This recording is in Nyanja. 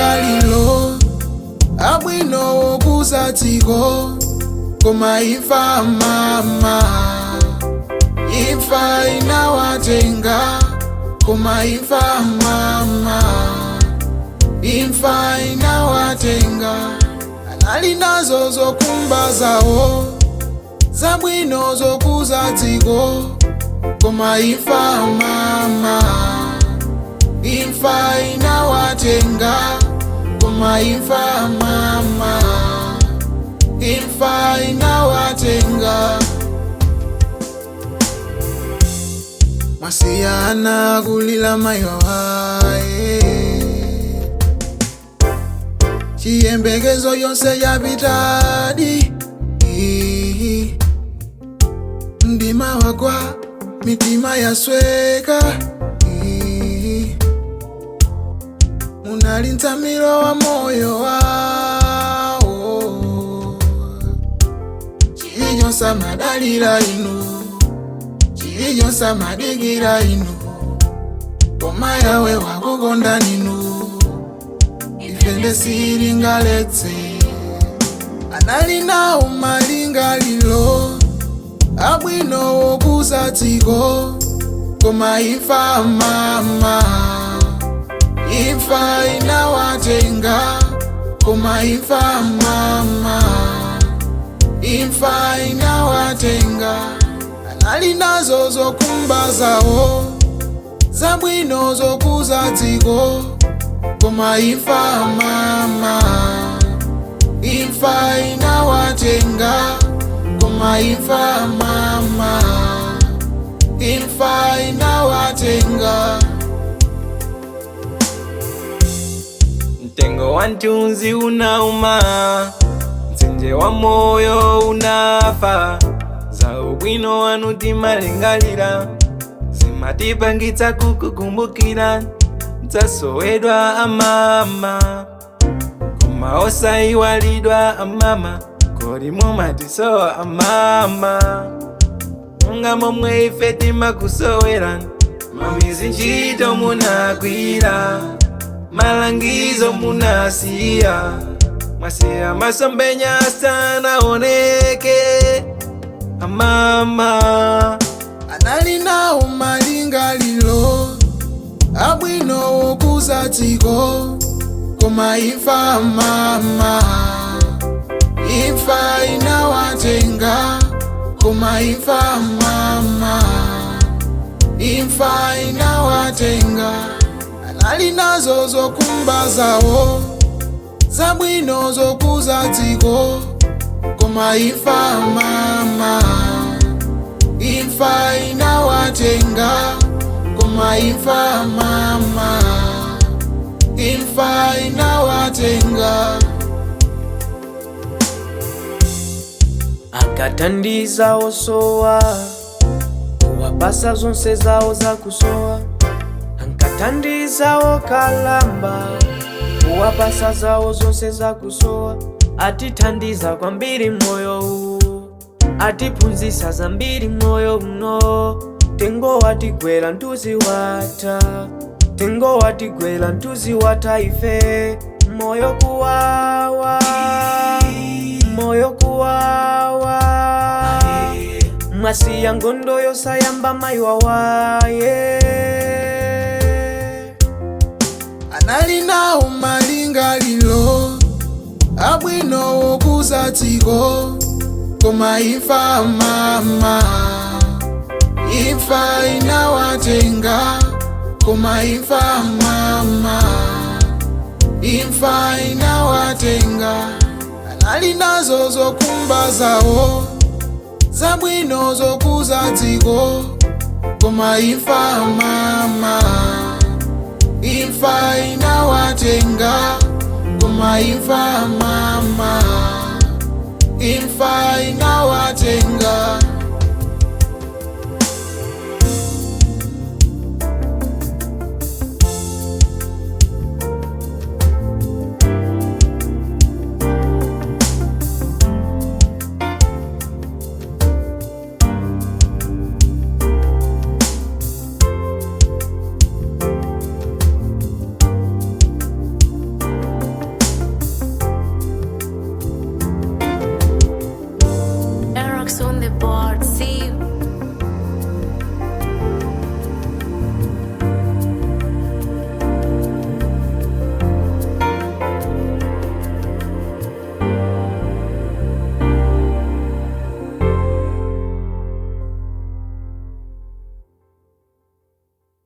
Malingalilo abwino kusatiko koma imfa mama. Imfa inawatenga koma imfa mama. Imfa inawatenga anali nazo zokumba zawo zabwino zokusatiko koma imfa mama. Imfa inawatenga koma imfa mama. Imfa inawatenga. Masiyana kulila mayo wae chiyembekezo yonse yapitadi. Ndima wagwa mitima yasweka. Munali ntamiro wa moyo wao. Chiyonsa madalira inu, chiyonsa madigira inu, koma yawe wakukonda ninu ifende siringaletse. Anali nawo Malingalilo abwino kusatiko koma imfa mama. Imfa inawatenga koma imfa mama. Imfa inawatenga anali nazo zokumba zawo zabwino zokusatiko koma imfa mama. Imfa inawatenga koma imfa mama. Imfa inawatenga. Mtengo wa ntunzi unauma, mtsinje wa moyo unafa. Za ubwino wanu timalingalira, zimatipangitsa kukukumbukira. Mtasowedwa amama, koma osayiwalidwa amama. Kodi mumatisowa amama, monga momwe ife timakusowera. Mamizi ntchito munagwira, malangizo munasiya. Mwasiya masomphenya sanaoneke amama. Anali nawo Malingalilo abwino kusatiko koma imfa mama. Imfa inawatenga koma imfa mama. Imfa inawatenga anali nazo zokumba zawo zabwino zokusatiko koma imfa mama. Imfa inawatenga koma imfa mama. Imfa inawatenga. Akatandiza osowa kuwapasa zonse zawo zakusowa. Ankatandiza okalamba kuwapasa zawo zonse zakusowa. Atitandiza kwambiri moyo uwu, atipunzisa zambiri moyo uno. Tengo watigwera ntuzi wata, tengo watigwera ntuzi wata ife. Moyo kuwawa, moyo kuwawa. Mwasiya ngondo yosayamba maiwawaye. Anali nawo Malingalilo abwino kusatiko koma imfa mama. Imfa inawatenga koma imfa mama. Imfa inawatenga anali nazo zokumba zawo zabwino zokusatiko koma imfa mama. Imfa inawatenga koma imfa mama.